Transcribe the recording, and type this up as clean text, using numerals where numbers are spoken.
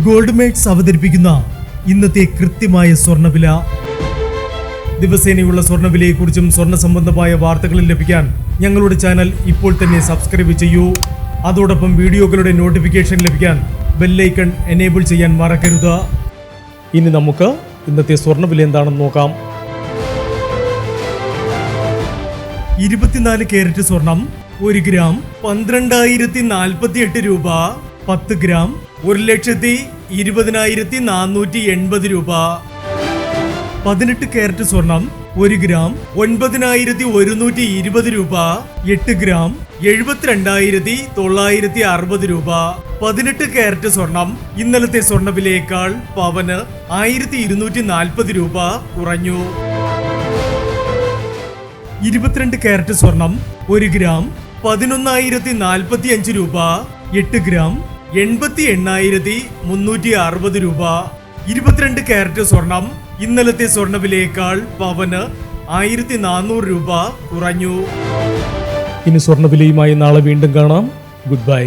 Gold makes അവതരിപ്പിക്കുന്ന ഇന്നത്തെ കൃത്യമായ സ്വർണ്ണവില. ദിവസേനയുള്ള സ്വർണ്ണവിലയെക്കുറിച്ചും സ്വർണ്ണ സംബന്ധമായ വാർത്തകളും ലഭിക്കാൻ ഞങ്ങളുടെ ചാനൽ ഇപ്പോൾ തന്നെ സബ്സ്ക്രൈബ് ചെയ്യൂ. അതോടൊപ്പം വീഡിയോകളുടെ നോട്ടിഫിക്കേഷൻ ലഭിക്കാൻ ബെല്ലൈക്കൺ എനേബിൾ ചെയ്യാൻ മറക്കരുത്. ഇനി നമുക്ക് ഇന്നത്തെ സ്വർണ്ണവില എന്താണെന്ന് നോക്കാം. 24 കാരറ്റ് സ്വർണം 1 ഗ്രാം 12,048 രൂപ. 10 ഗ്രാം 1,20,480 രൂപ. 18 കാരറ്റ് സ്വർണം 1 ഗ്രാം 9,120 രൂപ. 8 ഗ്രാം 72,960 രൂപ. 18 കാരറ്റ് സ്വർണം ഇന്നലത്തെ സ്വർണ്ണവിലയേക്കാൾ പവന് 1,240 രൂപ കുറഞ്ഞു. 22 കാരറ്റ് സ്വർണം 1 ഗ്രാം 11,045 രൂപ. 8 ഗ്രാം 88,360 രൂപ. 22 കാരറ്റ് സ്വർണം ഇന്നലത്തെ സ്വർണ്ണവിലയേക്കാൾ പവന് 1,400 രൂപ കുറഞ്ഞു. ഇനി സ്വർണ്ണവിലയുമായി നാളെ വീണ്ടും കാണാം. Good bye.